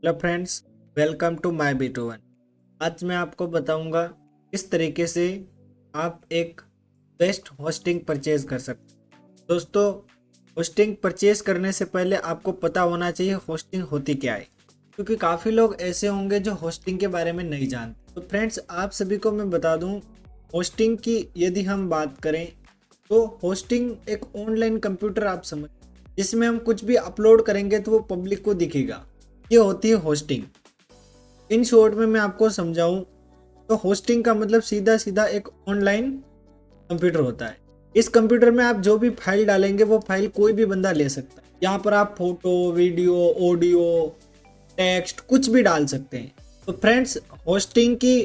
Hello friends, welcome to my B2 1। आज मैं आपको बताऊंगा किस तरीके से आप एक बेस्ट होस्टिंग परचेज कर सकते हैं। दोस्तों, होस्टिंग परचेज करने से पहले आपको पता होना चाहिए होस्टिंग होती क्या है, क्योंकि काफ़ी लोग ऐसे होंगे जो होस्टिंग के बारे में नहीं जानते। तो फ्रेंड्स, आप सभी को मैं बता दूं, होस्टिंग की यदि हम बात करें तो होस्टिंग एक ऑनलाइन कंप्यूटर आप समझ, जिसमें हम कुछ भी अपलोड करेंगे तो वो पब्लिक को दिखेगा। ये होती है होस्टिंग। इन शॉर्ट में मैं आपको समझाऊं तो होस्टिंग का मतलब सीधा सीधा एक ऑनलाइन कंप्यूटर होता है। इस कंप्यूटर में आप जो भी फाइल डालेंगे वो फाइल कोई भी बंदा ले सकता है। यहाँ पर आप फोटो, वीडियो, ऑडियो, टेक्स्ट कुछ भी डाल सकते हैं। तो फ्रेंड्स, होस्टिंग की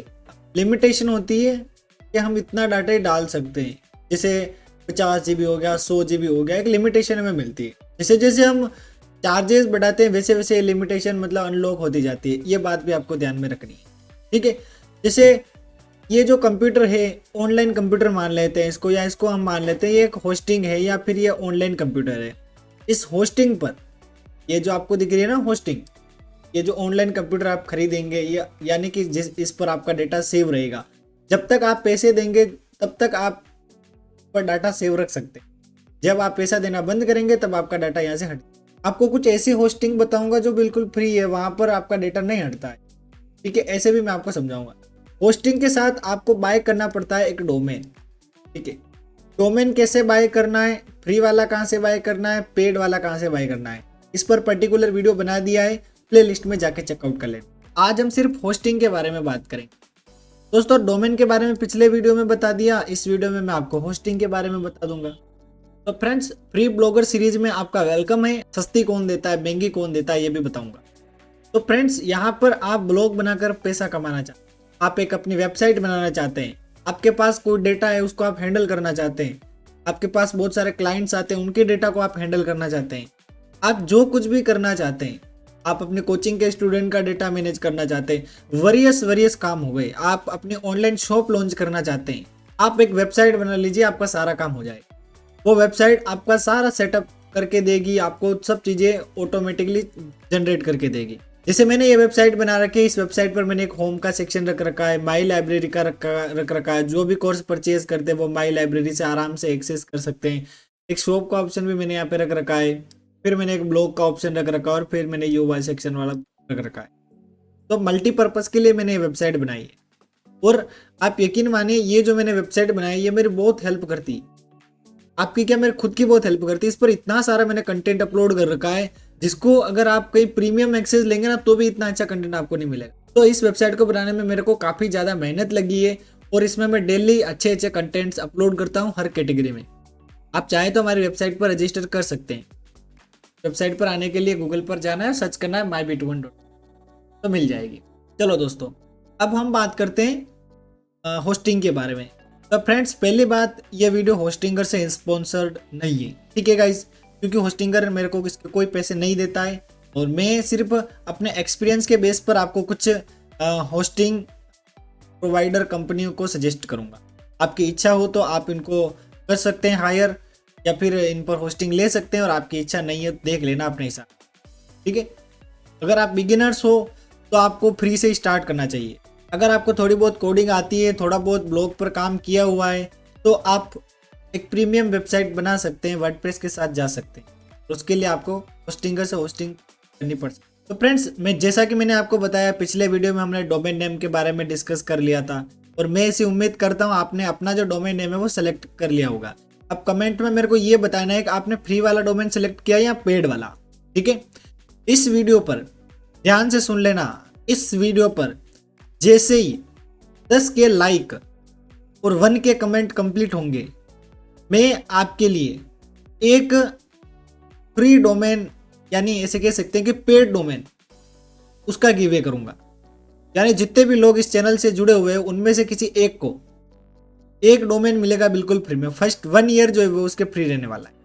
लिमिटेशन होती है कि हम इतना डाटा ही डाल सकते हैं। जैसे 50 GB हो गया, 100 GB हो गया, एक लिमिटेशन हमें मिलती है। जैसे जैसे हम चार्जेस बढ़ाते हैं वैसे वैसे लिमिटेशन मतलब अनलॉक होती जाती है। ये बात भी आपको ध्यान में रखनी है, ठीक है। जैसे ये जो कंप्यूटर है, ऑनलाइन कंप्यूटर मान लेते हैं इसको, या इसको हम मान लेते हैं ये एक होस्टिंग है या फिर ये ऑनलाइन कंप्यूटर है। इस होस्टिंग पर ये जो आपको दिख रही है ना होस्टिंग, ये जो ऑनलाइन कंप्यूटर आप खरीदेंगे, ये यानी कि जिस इस पर आपका डेटा सेव रहेगा। जब तक आप पैसे देंगे तब तक आप पर डाटा सेव रख सकते हैं। जब आप पैसा देना बंद करेंगे तब आपका डाटा यहाँ से हट। आपको कुछ ऐसी होस्टिंग बताऊंगा जो बिल्कुल फ्री है, वहां पर आपका डेटा नहीं हटता है, ठीक है। ऐसे भी मैं आपको समझाऊंगा। होस्टिंग के साथ आपको बाय करना पड़ता है एक डोमेन, ठीक है। डोमेन कैसे बाय करना है, फ्री वाला कहाँ से बाय करना है, पेड वाला कहाँ से बाय करना है, इस पर पर्टिकुलर वीडियो बना दिया है, प्ले लिस्ट में जाके चेकआउट कर लेना। आज हम सिर्फ होस्टिंग के बारे में बात करेंगे। दोस्तों, डोमेन के बारे में पिछले वीडियो में बता दिया, इस वीडियो में मैं आपको होस्टिंग के बारे में बता दूंगा। तो फ्रेंड्स, फ्री ब्लॉगर सीरीज में आपका वेलकम है। सस्ती कौन देता है, महंगी कौन देता है, ये भी बताऊंगा। तो फ्रेंड्स, यहाँ पर आप ब्लॉग बनाकर पैसा कमाना चाहते हैं, आप एक अपनी वेबसाइट बनाना चाहते हैं, आपके पास कोई डेटा है उसको आप हैंडल करना चाहते हैं, आपके पास बहुत सारे क्लाइंट्स आते हैं उनके डेटा को आप हैंडल करना चाहते हैं, आप जो कुछ भी करना चाहते हैं, आप अपने कोचिंग के स्टूडेंट का डेटा मैनेज करना चाहते हैं, वरियस काम हो गए, आप अपनी ऑनलाइन शॉप लॉन्च करना चाहते हैं, आप एक वेबसाइट बना लीजिए, आपका सारा काम हो जाएगा। वो वेबसाइट आपका सारा सेटअप करके देगी, आपको सब चीज़ें ऑटोमेटिकली जनरेट करके देगी। जैसे मैंने ये वेबसाइट बना रखी है, इस वेबसाइट पर मैंने एक होम का सेक्शन रख रखा है, माई लाइब्रेरी का रख रखा है। जो भी कोर्स परचेज करते हैं वो माई लाइब्रेरी से आराम से एक्सेस कर सकते हैं। एक शॉप का ऑप्शन भी मैंने यहाँ पे रख रखा है, फिर मैंने एक ब्लॉग का ऑप्शन रख रखा है, और फिर मैंने UI सेक्शन वाला रख रखा है। तो मल्टीपर्पज़ के लिए मैंने ये वेबसाइट बनाई है। और आप यकीन मानिए, ये जो मैंने वेबसाइट बनाई है ये मेरी बहुत हेल्प करती है। आपकी क्या, मेरे खुद की बहुत हेल्प करती है। इस पर इतना सारा मैंने कंटेंट अपलोड कर रखा है, जिसको अगर आप कहीं प्रीमियम एक्सेस लेंगे ना तो भी इतना अच्छा कंटेंट आपको नहीं मिलेगा। तो इस वेबसाइट को बनाने में मेरे को काफ़ी ज़्यादा मेहनत लगी है, और इसमें मैं डेली अच्छे अच्छे कंटेंट्स अपलोड करता हूँ हर कैटेगरी में। आप चाहे तो हमारी वेबसाइट पर रजिस्टर कर सकते हैं। वेबसाइट पर आने के लिए गूगल पर जाना है, सर्च करना है myB21, तो मिल जाएगी। चलो दोस्तों, अब हम बात करते हैं होस्टिंग के बारे में। तो फ्रेंड्स, पहली बात, ये वीडियो होस्टिंगर से स्पॉन्सर्ड नहीं है, ठीक है गाइस, क्योंकि होस्टिंगर मेरे को इसके कोई पैसे नहीं देता है, और मैं सिर्फ अपने एक्सपीरियंस के बेस पर आपको कुछ होस्टिंग प्रोवाइडर कंपनियों को सजेस्ट करूंगा। आपकी इच्छा हो तो आप इनको कर सकते हैं हायर, या फिर इन पर होस्टिंग ले सकते हैं, और आपकी इच्छा नहीं है तो देख लेना अपने हिसाब, ठीक है। अगर आप बिगिनर्स हो तो आपको फ्री से स्टार्ट करना चाहिए। अगर आपको थोड़ी बहुत कोडिंग आती है, थोड़ा बहुत ब्लॉग पर काम किया हुआ है, तो आप एक प्रीमियम वेबसाइट बना सकते हैं, वर्डप्रेस के साथ जा सकते हैं। तो उसके लिए आपको होस्टिंगर से होस्टिंग करनी पड़ सकती है। तो फ्रेंड्स, मैं जैसा कि मैंने आपको बताया, पिछले वीडियो में हमने डोमेन नेम के बारे में डिस्कस कर लिया था, और मैं ऐसी उम्मीद करता हूँ आपने अपना जो डोमेन नेम है वो सेलेक्ट कर लिया होगा। अब कमेंट में मेरे को ये बताना है कि आपने फ्री वाला डोमेन सेलेक्ट किया या पेड वाला, ठीक है। इस वीडियो पर ध्यान से सुन लेना, इस वीडियो पर जैसे ही 10 के लाइक और 1 के कमेंट कंप्लीट होंगे, मैं आपके लिए एक फ्री डोमेन, यानी ऐसे कह सकते हैं कि पेड डोमेन, उसका गिवे करूंगा। यानी जितने भी लोग इस चैनल से जुड़े हुए हैं उनमें से किसी एक को एक डोमेन मिलेगा बिल्कुल फ्री में। फर्स्ट 1 ईयर जो है वो उसके फ्री रहने वाला है,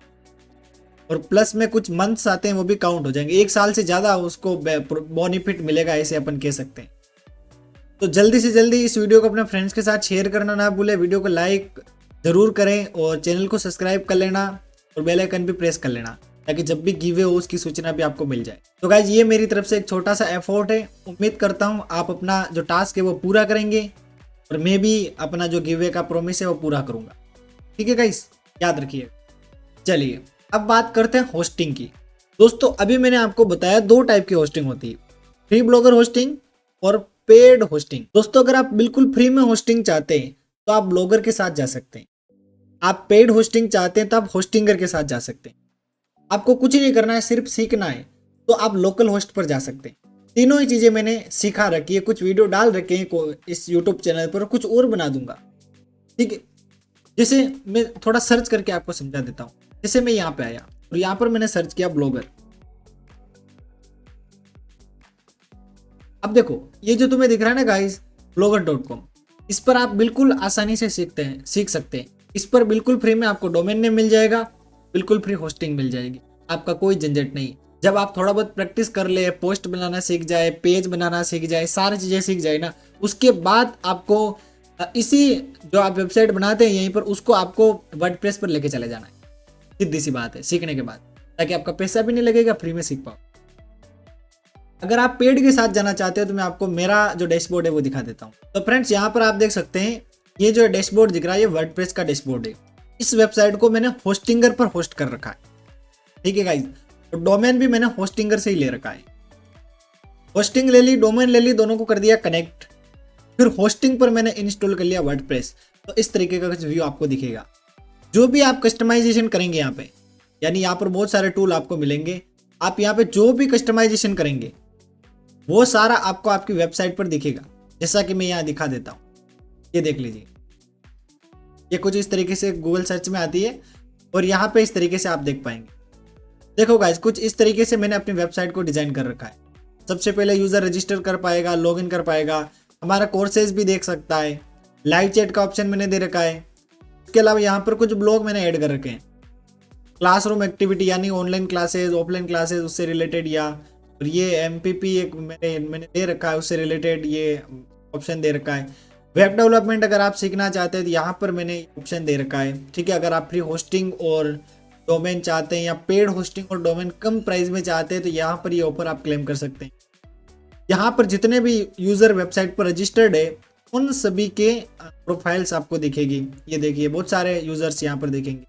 और प्लस में कुछ मंथ्स आते हैं वो भी काउंट हो जाएंगे। 1 साल से ज़्यादा उसको बेनिफिट मिलेगा, ऐसे अपन कह सकते हैं। तो जल्दी से जल्दी इस वीडियो को अपने फ्रेंड्स के साथ शेयर करना ना भूलें, वीडियो को लाइक ज़रूर करें, और चैनल को सब्सक्राइब कर लेना, और बेल आइकन भी प्रेस कर लेना। ताकि जब भी गिवे हो उसकी सूचना भी आपको मिल जाए। तो गाइज ये मेरी तरफ से एक छोटा सा एफर्ट है, उम्मीद करता हूँ आप अपना जो टास्क है वो पूरा करेंगे और मैं भी अपना जो गिवे का प्रॉमिस है वो पूरा करूँगा। ठीक है गाइज, याद रखिए। चलिए अब बात करते हैं होस्टिंग की। दोस्तों अभी मैंने आपको बताया 2 टाइप की होस्टिंग होती है, फ्री ब्लॉगर होस्टिंग और पेड होस्टिंग। दोस्तों अगर आप बिल्कुल फ्री में होस्टिंग चाहते हैं तो आप ब्लॉगर के साथ जा सकते हैं। आप पेड होस्टिंग चाहते हैं तो आप होस्टिंगर के साथ जा सकते हैं। आपको कुछ नहीं करना है, सिर्फ सीखना है तो आप लोकल होस्ट पर जा सकते हैं। तीनों ही चीजें मैंने सिखा रखी है, कुछ वीडियो डाल रखे हैं इस यूट्यूब चैनल पर, कुछ और बना दूंगा। ठीक है, जैसे मैं थोड़ा सर्च करके आपको समझा देता हूँ। जैसे मैं यहाँ पे आया और यहाँ पर मैंने सर्च किया ब्लॉगर। अब देखो ये जो तुम्हें दिख रहा है ना गाइस, blogger.com, इस पर आप बिल्कुल आसानी से सीख सकते हैं। इस पर बिल्कुल फ्री में आपको डोमेन नेम मिल जाएगा, बिल्कुल फ्री होस्टिंग मिल जाएगी, आपका कोई झंझट नहीं। जब आप थोड़ा बहुत प्रैक्टिस कर ले, पोस्ट बनाना सीख जाए, पेज बनाना सीख जाए, सारी चीज़ें सीख जाए ना, उसके बाद आपको इसी जो आप वेबसाइट बनाते हैं यहीं पर उसको आपको वर्डप्रेस पर लेके चले जाना है। सीधी सी बात है, सीखने के बाद, ताकि आपका पैसा भी नहीं लगेगा, फ्री में सीख पाओ। अगर आप पेड के साथ जाना चाहते हो तो मैं आपको मेरा जो डैशबोर्ड है वो दिखा देता हूँ। तो फ्रेंड्स यहाँ पर आप देख सकते हैं, ये जो डैशबोर्ड दिख रहा है ये वर्डप्रेस का डैशबोर्ड है। इस वेबसाइट को मैंने होस्टिंगर पर होस्ट कर रखा है। ठीक है गाइज, तो डोमेन भी मैंने होस्टिंगर से ही ले रखा है। होस्टिंग ले ली, डोमेन ले ली, दोनों को कर दिया कनेक्ट। फिर होस्टिंग पर मैंने इंस्टॉल कर लिया वर्डप्रेस। तो इस तरीके का कुछ व्यू आपको दिखेगा। जो भी आप कस्टमाइजेशन करेंगे यहाँ पे, यानी यहाँ पर बहुत सारे टूल आपको मिलेंगे, आप यहाँ पे जो भी कस्टमाइजेशन करेंगे वो सारा आपको आपकी वेबसाइट पर दिखेगा। जैसा कि मैं यहाँ दिखा देता हूँ, ये देख लीजिए, ये कुछ इस तरीके से गूगल सर्च में आती है और यहाँ पे इस तरीके से आप देख पाएंगे। देखो गाइज, कुछ इस तरीके से मैंने अपनी वेबसाइट को डिजाइन कर रखा है। सबसे पहले यूजर रजिस्टर कर पाएगा, लॉगिन कर पाएगा, हमारा कोर्सेज भी देख सकता है, लाइव चैट का ऑप्शन मैंने दे रखा है। इसके अलावा यहाँ पर कुछ ब्लॉग मैंने ऐड कर रखे हैं, क्लासरूम एक्टिविटी यानी ऑनलाइन क्लासेज, ऑफलाइन क्लासेज उससे रिलेटेड, या और ये MPP एक मैंने दे रखा है उससे रिलेटेड, ये ऑप्शन दे रखा है। वेब डेवलपमेंट अगर आप सीखना चाहते हैं तो यहाँ पर मैंने ऑप्शन दे रखा है। ठीक है, अगर आप फ्री होस्टिंग और डोमेन चाहते हैं या पेड होस्टिंग और डोमेन कम प्राइस में चाहते हैं तो यहाँ पर ये ऑफर आप क्लेम कर सकते हैं। यहाँ पर जितने भी यूजर वेबसाइट पर रजिस्टर्ड है उन सभी के प्रोफाइल्स आपको दिखेगी। ये देखिए बहुत सारे यूजर्स यहाँ पर दिखेंगे,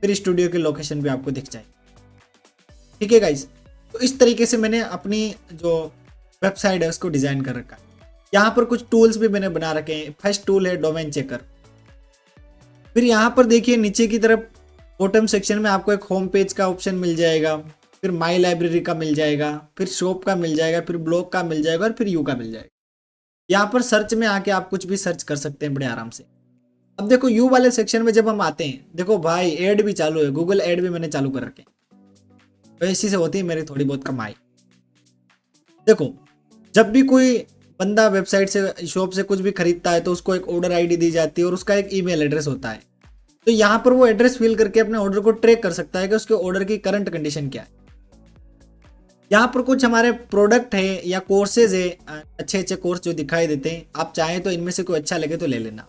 फिर स्टूडियो की लोकेशन भी आपको दिख जाएगी। ठीक है गाइस, तो इस तरीके से मैंने अपनी जो वेबसाइट है उसको डिजाइन कर रखा है। यहाँ पर कुछ टूल्स भी मैंने बना रखे हैं। फर्स्ट टूल है डोमेन चेकर। फिर यहाँ पर देखिए नीचे की तरफ बॉटम सेक्शन में आपको एक होम पेज का ऑप्शन मिल जाएगा, फिर माई लाइब्रेरी का मिल जाएगा, फिर शॉप का मिल जाएगा, फिर ब्लॉग का मिल जाएगा और फिर यू का मिल जाएगा। यहाँ पर सर्च में आके आप कुछ भी सर्च कर सकते हैं बड़े आराम से। अब देखो यू वाले सेक्शन में जब हम आते हैं, देखो भाई एड भी चालू है, गूगल एड भी मैंने चालू कर रखे हैं। तो इसी से होती है मेरी थोड़ी बहुत कमाई। देखो जब भी कोई बंदा वेबसाइट से, शॉप से कुछ भी खरीदता है तो उसको एक ऑर्डर आईडी दी जाती है और उसका एक ईमेल एड्रेस होता है। तो यहाँ पर वो एड्रेस फिल करके अपने ऑर्डर को ट्रैक कर सकता है कि उसके ऑर्डर की करंट कंडीशन क्या है। यहाँ पर कुछ हमारे प्रोडक्ट है या कोर्सेज है, अच्छे अच्छे कोर्स जो दिखाई देते हैं, आप चाहें तो इनमें से कोई अच्छा लगे तो ले लेना।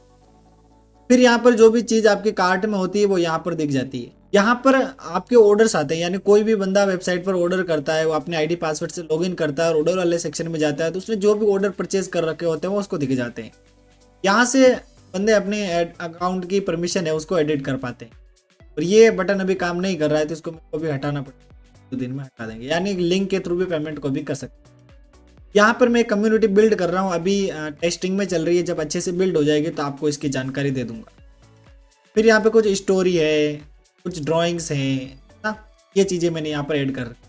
फिर यहाँ पर जो भी चीज़ आपके कार्ट में होती है वो यहाँ पर दिख जाती है। यहाँ पर आपके ऑर्डर्स आते हैं, यानी कोई भी बंदा वेबसाइट पर ऑर्डर करता है, वो अपने आईडी पासवर्ड से लॉगिन करता है और ऑर्डर वाले सेक्शन में जाता है तो उसने जो भी ऑर्डर परचेज कर रखे होते हैं वो उसको दिख जाते हैं। यहाँ से बंदे अपने अकाउंट की परमिशन है उसको एडिट कर पाते हैं। और ये बटन अभी काम नहीं कर रहा है तो इसको मेरे को भी हटाना पड़ेगा, 2 दिन में हटा देंगे, यानी लिंक के थ्रू भी पेमेंट को भी कर सकते हैं। यहाँ पर मैं कम्युनिटी बिल्ड कर रहा हूँ, अभी टेस्टिंग में चल रही है, जब अच्छे से बिल्ड हो जाएगी तो आपको इसकी जानकारी दे दूंगा। फिर यहाँ पे कुछ स्टोरी है, कुछ ड्राइंग्स हैं ना, ये चीज़ें मैंने यहाँ पर ऐड कर रखी।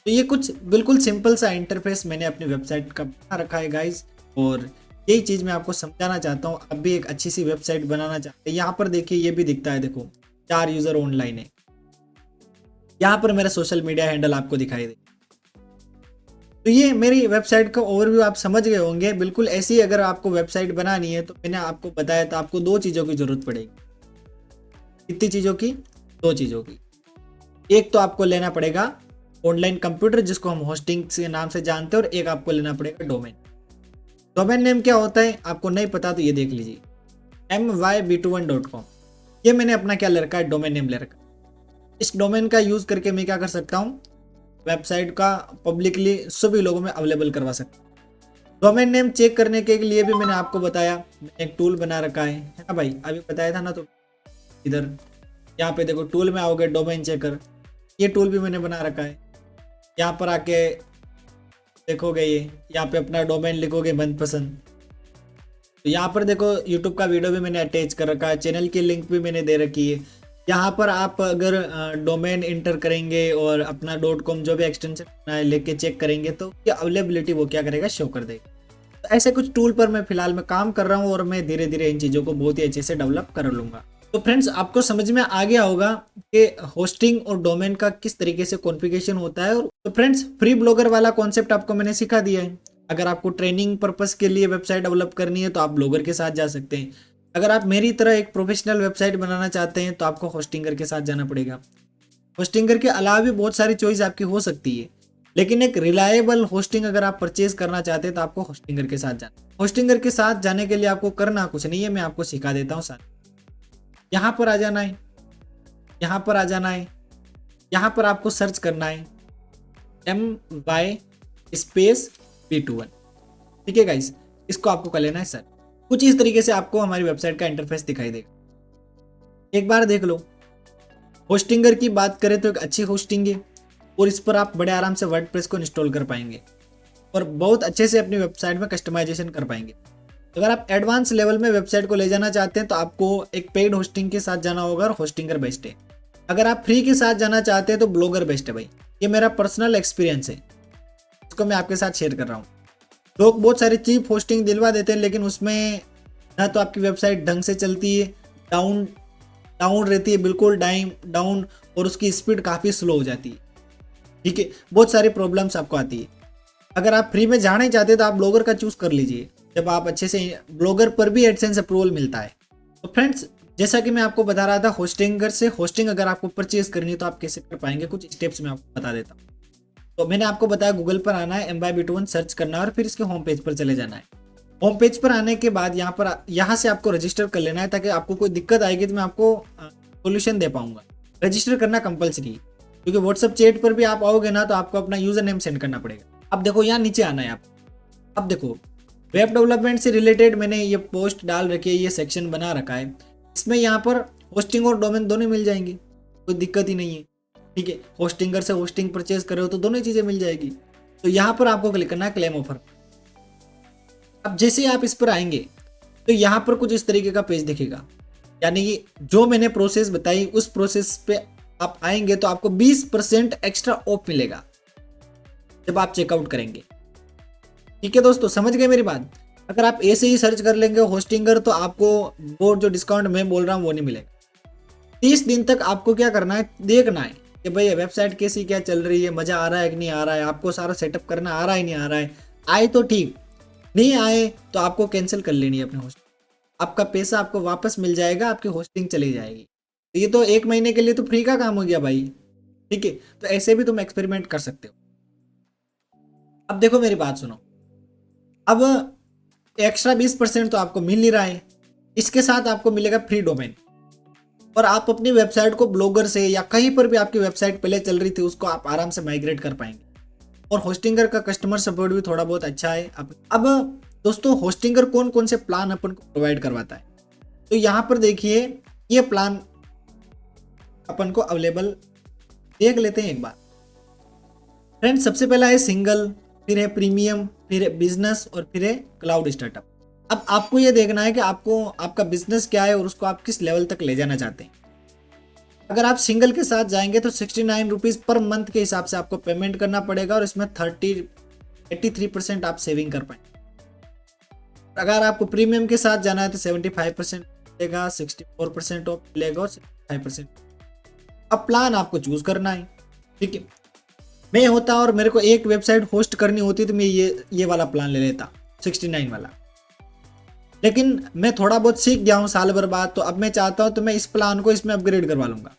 तो ये कुछ बिल्कुल सिंपल सा इंटरफेस मैंने अपनी वेबसाइट का बना रखा है गाइज, और यही चीज़ मैं आपको समझाना चाहता हूँ। अब भी एक अच्छी सी वेबसाइट बनाना चाहते हैं। यहाँ पर देखिए ये भी दिखता है, देखो 4 यूज़र ऑनलाइन है। यहाँ पर मेरा सोशल मीडिया हैंडल आपको दिखाई दे। तो ये मेरी वेबसाइट का ओवरव्यू आप समझ गए होंगे। बिल्कुल ऐसी अगर आपको वेबसाइट बनानी है तो मैंने आपको बताया था आपको 2 चीज़ों की ज़रूरत पड़ेगी। कितनी चीज़ों की? 2 चीज़ों की। एक तो आपको लेना पड़ेगा ऑनलाइन कंप्यूटर जिसको हम होस्टिंग के नाम से जानते हैं, और एक आपको लेना पड़ेगा डोमेन। डोमेन नेम क्या होता है आपको नहीं पता तो ये देख लीजिए, myb21.com। ये मैंने अपना क्या ले रखा है, डोमेन नेम ले रखा है। इस डोमेन का यूज़ करके मैं क्या कर सकता हूँ, वेबसाइट का पब्लिकली सभी लोगों में अवेलेबल करवा सकता हूँ। डोमेन नेम चेक करने के लिए भी मैंने आपको बताया, मैंने एक टूल बना रखा है ना भाई, अभी बताया था ना। तो इधर यहाँ पे देखो टूल में आओगे, डोमेन चेकर, ये टूल भी मैंने बना रखा है। यहाँ पर आके देखोगे, ये यहाँ पे अपना डोमेन लिखोगे मनपसंद, तो यहाँ पर देखो यूट्यूब का वीडियो भी मैंने अटैच कर रखा है, चैनल की लिंक भी मैंने दे रखी है। यहाँ पर आप अगर डोमेन इंटर करेंगे और अपना .com जो भी एक्सटेंशन लेके चेक करेंगे तो ये अवेलेबिलिटी वो क्या करेगा, शो कर देगा। तो ऐसे कुछ टूल पर मैं फिलहाल मैं काम कर रहा हूँ और मैं धीरे धीरे इन चीज़ों को बहुत ही अच्छे से डेवलप कर लूँगा। तो फ्रेंड्स, आपको समझ में आ गया होगा कि होस्टिंग और डोमेन का किस तरीके से कॉन्फ़िगरेशन होता है। और तो फ्रेंड्स, फ्री ब्लॉगर वाला कॉन्सेप्ट आपको मैंने सिखा दिया है। अगर आपको ट्रेनिंग पर्पस के लिए वेबसाइट डेवलप करनी है तो आप ब्लॉगर के साथ जा सकते हैं। अगर आप मेरी तरह एक प्रोफेशनल वेबसाइट बनाना चाहते हैं तो आपको होस्टिंगर के साथ जाना पड़ेगा। होस्टिंगर के अलावा भी बहुत सारी चॉइस आपकी हो सकती है, लेकिन एक रिलायबल होस्टिंग अगर आप परचेज करना चाहते हैं तो आपको होस्टिंगर के साथ जाना। होस्टिंगर के साथ जाने के लिए आपको करना कुछ नहीं है, मैं आपको सिखा देता हूँ साथ। यहाँ पर आ जाना है, यहाँ पर आ जाना है, यहाँ पर आपको सर्च करना है MY स्पेस B21। ठीक है गाइस, इसको आपको कर लेना है सर। कुछ इस तरीके से आपको हमारी वेबसाइट का इंटरफेस दिखाई देगा। एक बार देख लो। होस्टिंगर की बात करें तो एक अच्छी होस्टिंग है और इस पर आप बड़े आराम से वर्डप्रेस को इंस्टॉल कर पाएंगे और बहुत अच्छे से अपनी वेबसाइट में कस्टमाइजेशन कर पाएंगे। अगर आप एडवांस लेवल में वेबसाइट को ले जाना चाहते हैं तो आपको एक पेड होस्टिंग के साथ जाना होगा और होस्टिंगर बेस्ट है। अगर आप फ्री के साथ जाना चाहते हैं तो ब्लॉगर बेस्ट है भाई। ये मेरा पर्सनल एक्सपीरियंस है, इसको मैं आपके साथ शेयर कर रहा हूँ। लोग बहुत सारी चीप होस्टिंग दिलवा देते हैं, लेकिन उसमें ना तो आपकी वेबसाइट ढंग से चलती है, डाउन रहती है, बिल्कुल डाउन, और उसकी स्पीड काफ़ी स्लो हो जाती है। ठीक है, बहुत सारी प्रॉब्लम्स आपको आती है। अगर आप फ्री में जाना ही चाहते हैं तो आप ब्लॉगर का चूज़ कर लीजिए, जब आप अच्छे से ब्लॉगर पर भी एडसेंस अप्रूवल मिलता है। तो फ्रेंड्स, जैसा कि मैं आपको बता रहा था, होस्टिंगर से होस्टिंग अगर आपको परचेज करनी है तो आप कैसे कर पाएंगे, कुछ स्टेप्स मैं आपको बता देता हूँ। तो मैंने आपको बताया, गूगल पर आना है, MY B21 सर्च करना है और फिर इसके होम पेज पर चले जाना है। होम पेज पर आने के बाद यहाँ से आपको रजिस्टर कर लेना है, ताकि आपको कोई दिक्कत आएगी तो मैं आपको सोल्यूशन दे पाऊंगा। रजिस्टर करना कंपलसरी है, क्योंकि व्हाट्सएप चैट पर भी आप आओगे ना तो आपको अपना यूजर नेम सेंड करना पड़ेगा। अब देखो यहाँ नीचे आना है आप। अब देखो, वेब डेवलपमेंट से रिलेटेड मैंने ये पोस्ट डाल रखी है, ये सेक्शन बना रखा है। इसमें यहाँ पर होस्टिंग और डोमेन दोनों मिल जाएंगे, कोई दिक्कत ही नहीं है। ठीक है, होस्टिंगर से होस्टिंग परचेज कर रहे हो तो दोनों चीज़ें मिल जाएगी। तो यहाँ पर आपको क्लिक करना है क्लेम ऑफर। अब जैसे ही आप इस पर आएंगे तो यहाँ पर कुछ इस तरीके का पेज दिखेगा, यानी कि जो मैंने प्रोसेस बताई उस प्रोसेस पे आप आएंगे तो आपको 20% एक्स्ट्रा ऑफ मिलेगा जब आप चेकआउट करेंगे। ठीक है दोस्तों, समझ गए मेरी बात। अगर आप ऐसे ही सर्च कर लेंगे होस्टिंगर तो आपको वो जो डिस्काउंट मैं बोल रहा हूँ वो नहीं मिलेगा। 30 दिन तक आपको क्या करना है, देखना है कि भाई वेबसाइट कैसी क्या चल रही है, मज़ा आ रहा है कि नहीं आ रहा है, आपको सारा सेटअप करना आ रहा है नहीं आ रहा है। आए तो ठीक, नहीं आए तो आपको कैंसिल कर लेनी है अपने होस्टिंग। आपका पैसा आपको वापस मिल जाएगा, आपकी होस्टिंग चली जाएगी। तो ये तो 1 महीने के लिए तो फ्री का काम हो गया भाई। ठीक है, तो ऐसे भी तुम एक्सपेरिमेंट कर सकते हो। अब देखो मेरी बात सुनो, अब एक्स्ट्रा 20% तो आपको मिल नहीं रहा है, इसके साथ आपको मिलेगा फ्री डोमेन, और आप अपनी वेबसाइट को ब्लॉगर से या कहीं पर भी आपकी वेबसाइट पहले चल रही थी उसको आप आराम से माइग्रेट कर पाएंगे। और होस्टिंगर का कस्टमर सपोर्ट भी थोड़ा बहुत अच्छा है। अब दोस्तों, होस्टिंगर कौन कौन से प्लान अपन को प्रोवाइड करवाता है, तो यहाँ पर देखिए ये प्लान अपन को अवेलेबल देख लेते हैं एक बार। फ्रेंड्स, सबसे पहला है सिंगल, फिर है प्रीमियम, फिर है बिजनेस और फिर है क्लाउड स्टार्टअप। अब आपको ये देखना है कि आपको आपका बिजनेस क्या है और उसको आप किस लेवल तक ले जाना चाहते हैं। अगर आप सिंगल के साथ जाएंगे तो 69 रुपीज़ पर मंथ के हिसाब से आपको पेमेंट करना पड़ेगा और इसमें 83% आप सेविंग कर पाएंगे। अगर आपको प्रीमियम के साथ जाना है तो 75% मिलेगा, 64% ऑफ मिलेगा और 65%। अब प्लान आपको चूज करना है। ठीक है, मैं होता और मेरे को एक वेबसाइट होस्ट करनी होती तो मैं ये वाला प्लान ले लेता, 69 वाला। लेकिन मैं थोड़ा बहुत सीख गया हूँ साल भर बाद, तो अब मैं चाहता हूँ तो मैं इस प्लान को इसमें अपग्रेड करवा लूँगा,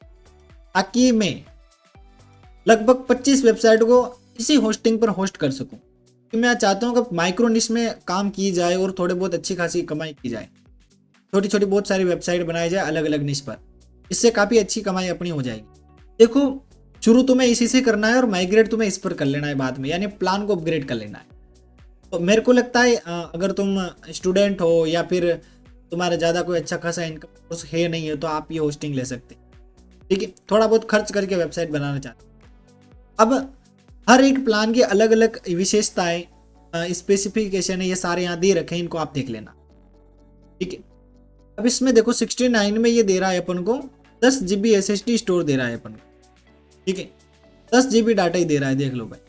ताकि मैं लगभग 25 वेबसाइट को इसी होस्टिंग पर होस्ट कर सकूँ। कि मैं चाहता हूँ कि माइक्रो निश में काम की जाए और थोड़े बहुत अच्छी खासी कमाई की जाए, छोटी छोटी बहुत सारी वेबसाइट बनाई जाए अलग अलग निश पर, इससे काफ़ी अच्छी कमाई अपनी हो जाएगी। देखो शुरू तुम्हें इसी से करना है और माइग्रेट तुम्हें इस पर कर लेना है बाद में, यानी प्लान को अपग्रेड कर लेना है। तो मेरे को लगता है अगर तुम स्टूडेंट हो या फिर तुम्हारा ज़्यादा कोई अच्छा खासा इनकम सोर्स है नहीं है तो आप ये होस्टिंग ले सकते हैं। ठीक है, थोड़ा बहुत खर्च करके वेबसाइट बनाना चाहते हैं। अब हर एक प्लान की अलग अलग विशेषताएं, स्पेसिफिकेशन है, ये सारे यहाँ दे रखे हैं, इनको आप देख लेना। ठीक है, अब इसमें देखो 69 में ये दे रहा है अपन को 10 GB SSD स्टोर दे रहा है अपन को। ठीक है, 10 GB डाटा ही दे रहा है, देख लो भाई।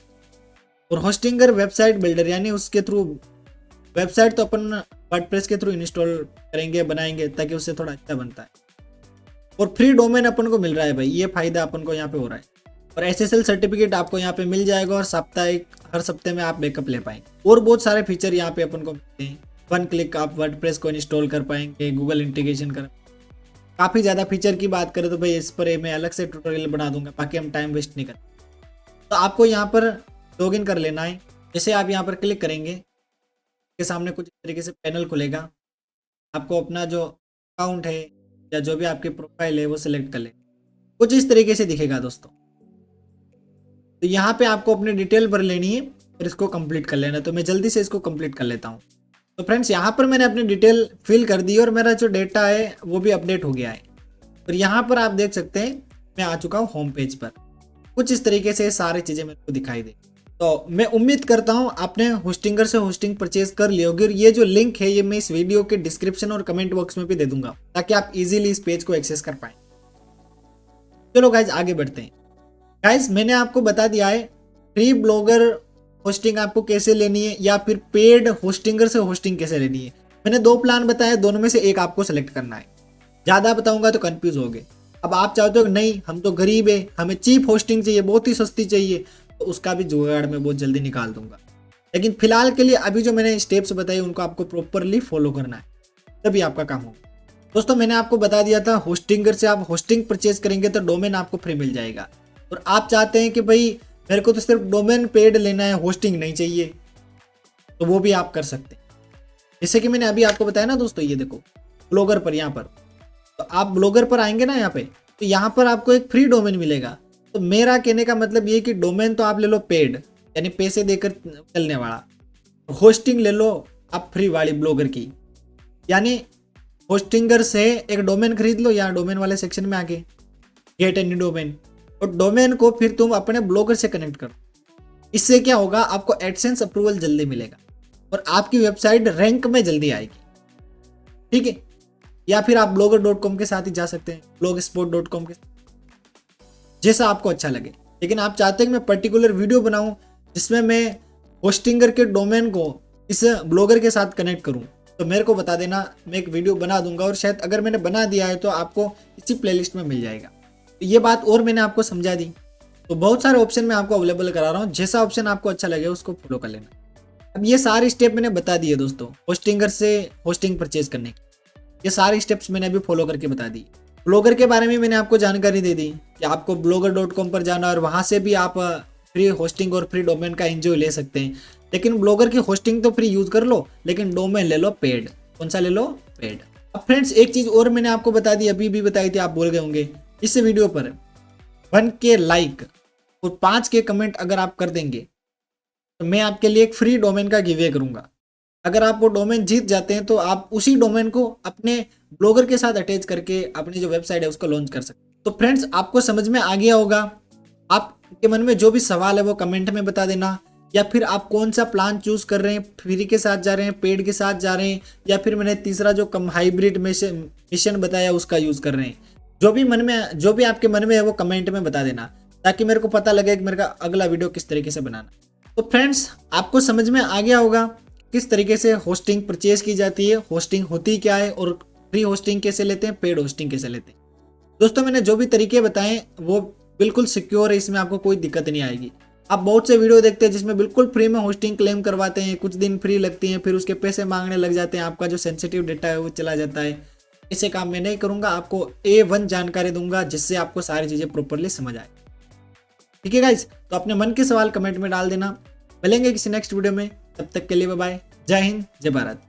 और होस्टिंगर वेबसाइट बिल्डर, यानी उसके थ्रू वेबसाइट तो अपन वर्डप्रेस के थ्रू इंस्टॉल करेंगे, बनाएंगे ताकि उससे थोड़ा अच्छा बनता है। और फ्री डोमेन अपन को मिल रहा है भाई, ये फायदा अपन को यहाँ पे हो रहा है। और SSL सर्टिफिकेट आपको यहाँ पे मिल जाएगा और साप्ताहिक हर सप्ते में आप बैकअप ले पाएंगे। और बहुत सारे फीचर यहाँ पे अपन को मिलते हैं। 1 क्लिक आप वर्डप्रेस को इंस्टॉल कर पाएंगे, गूगल इंटीग्रेशन कर, काफ़ी ज़्यादा फीचर की बात करें तो भाई इस पर मैं अलग से ट्यूटोरियल बना दूंगा, बाकी हम टाइम वेस्ट नहीं करें। तो आपको यहाँ पर लॉगिन कर लेना है। जैसे आप यहाँ पर क्लिक करेंगे, के सामने कुछ इस तरीके से पैनल खुलेगा। आपको अपना जो अकाउंट है या जो भी आपकी प्रोफाइल है वो सिलेक्ट कर लेना, कुछ इस तरीके से दिखेगा दोस्तों। तो यहाँ पे आपको अपनी डिटेल भर लेनी है और इसको कंप्लीट कर लेना। तो मैं जल्दी से इसको कंप्लीट कर लेता हूँ। तो फ्रेंड्स यहाँ पर मैंने अपनी डिटेल फिल कर दी और मेरा जो डेटा है वो भी अपडेट हो गया है। और यहाँ पर आप देख सकते हैं मैं आ चुका हूँ होम पेज पर। कुछ इस तरीके से सारी चीज़ें मेरे को दिखाई दे। तो मैं उम्मीद करता हूँ आपने होस्टिंगर से होस्टिंग परचेज कर ली होगी। और ये जो लिंक है ये मैं इस वीडियो के डिस्क्रिप्शन और कमेंट बॉक्स में भी दे दूंगा ताकि आप इजीली इस पेज को एक्सेस कर पाएं। चलो गाइज आगे बढ़ते हैं। गाइज मैंने आपको बता दिया है फ्री ब्लॉगर होस्टिंग आपको कैसे लेनी है या फिर पेड होस्टिंगर से होस्टिंग कैसे लेनी है। मैंने 2 प्लान बताए, दोनों में से एक आपको सेलेक्ट करना है। ज़्यादा बताऊंगा तो कंफ्यूज होगे। अब आप चाहते हो कि नहीं हम तो गरीब है, हमें चीप होस्टिंग चाहिए, बहुत ही सस्ती चाहिए, तो उसका भी जुगाड़ मैं बहुत जल्दी निकाल दूंगा। लेकिन फिलहाल के लिए अभी जो मैंने स्टेप्स बताए उनको आपको प्रॉपरली फॉलो करना है, तभी आपका काम होगा। दोस्तों मैंने आपको बता दिया था होस्टिंगर से आप होस्टिंग परचेज करेंगे तो डोमेन आपको फ्री मिल जाएगा। और आप चाहते हैं कि भाई मेरे को तो सिर्फ डोमेन पेड लेना है, होस्टिंग नहीं चाहिए, तो वो भी आप कर सकते हैं। जैसे कि मैंने अभी आपको बताया ना दोस्तों, ये देखो ब्लॉगर पर, यहाँ पर तो आप ब्लॉगर पर आएंगे ना यहाँ पे, तो यहाँ पर आपको एक फ्री डोमेन मिलेगा। तो मेरा कहने का मतलब ये कि डोमेन तो आप ले लो पेड, यानी पैसे देकर चलने वाला, होस्टिंग ले लो आप फ्री वाली ब्लॉगर की। यानी होस्टिंगर से एक डोमेन खरीद लो या डोमेन वाले सेक्शन में आके गेट एनी डोमेन, और डोमेन को फिर तुम अपने ब्लॉगर से कनेक्ट करो। इससे क्या होगा, आपको एडसेंस अप्रूवल जल्दी मिलेगा और आपकी वेबसाइट रैंक में जल्दी आएगी। ठीक है, या फिर आप blogger.com के साथ ही जा सकते हैं, blogspot.com के, जैसा आपको अच्छा लगे। लेकिन आप चाहते हैं कि मैं पर्टिकुलर वीडियो बनाऊं जिसमें मैं होस्टिंगर के डोमेन को इस ब्लॉगर के साथ कनेक्ट करूं, तो मेरे को बता देना, मैं एक वीडियो बना दूंगा। और शायद अगर मैंने बना दिया है तो आपको इसी प्लेलिस्ट में मिल जाएगा। तो ये बात और मैंने आपको समझा दी। तो बहुत सारे ऑप्शन मैं आपको अवेलेबल करा रहा हूँ, जैसा ऑप्शन आपको अच्छा लगे उसको फॉलो कर लेना। अब ये सारे स्टेप मैंने बता दिए दोस्तों, होस्टिंगर से होस्टिंग परचेज करने के ये सारे स्टेप्स मैंने अभी फॉलो करके बता दी। ब्लॉगर के बारे में मैंने आपको जानकारी दे दी कि आपको blogger.com पर जाना और वहाँ से भी आप फ्री होस्टिंग और फ्री डोमेन का एंजॉय ले सकते हैं। लेकिन ब्लॉगर की होस्टिंग तो फ्री यूज कर लो, लेकिन डोमेन ले लो पेड। कौन सा ले लो? पेड। अब फ्रेंड्स एक चीज और मैंने आपको बता दी, अभी भी बताई थी, आप बोल गए होंगे। इस वीडियो पर 1K लाइक और 5K कमेंट अगर आप कर देंगे तो मैं आपके लिए एक फ्री डोमेन का गिव अवे करूंगा। अगर आप वो डोमेन जीत जाते हैं तो आप उसी डोमेन को अपने ब्लॉगर के साथ अटैच करके अपनी जो वेबसाइट है उसको लॉन्च कर सकते हैं। तो फ्रेंड्स आपको समझ में आ गया होगा। आपके मन में जो भी सवाल है वो कमेंट में बता देना, या फिर आप कौन सा प्लान चूज कर रहे हैं, फ्री के साथ जा रहे हैं, पेड के साथ जा रहे हैं, या फिर मैंने तीसरा जो कम हाइब्रिड मिशन बताया उसका यूज कर रहे हैं। जो भी आपके मन में है वो कमेंट में बता देना, ताकि मेरे को पता लगे कि मेरे का अगला वीडियो किस तरीके से बनाना। तो फ्रेंड्स आपको समझ में आ गया होगा किस तरीके से होस्टिंग परचेज की जाती है, होस्टिंग होती क्या है, और फ्री होस्टिंग कैसे लेते हैं, पेड होस्टिंग कैसे लेते हैं। दोस्तों मैंने जो भी तरीके बताए वो बिल्कुल सिक्योर है, इसमें आपको कोई दिक्कत नहीं आएगी। आप बहुत से वीडियो देखते हैं जिसमें बिल्कुल फ्री में होस्टिंग क्लेम करवाते हैं, कुछ दिन फ्री लगती हैं, फिर उसके पैसे मांगने लग जाते हैं, आपका जो सेंसिटिव डेटा है वो चला जाता है। ऐसे काम मैं नहीं करूंगा, आपको A1 जानकारी दूंगा जिससे आपको सारी चीज़ें प्रॉपरली समझ आए। ठीक है गाइज, तो अपने मन के सवाल कमेंट में डाल देना। मिलेंगे किसी नेक्स्ट वीडियो में, तब तक के लिए बाय बाय। जय हिंद, जय भारत।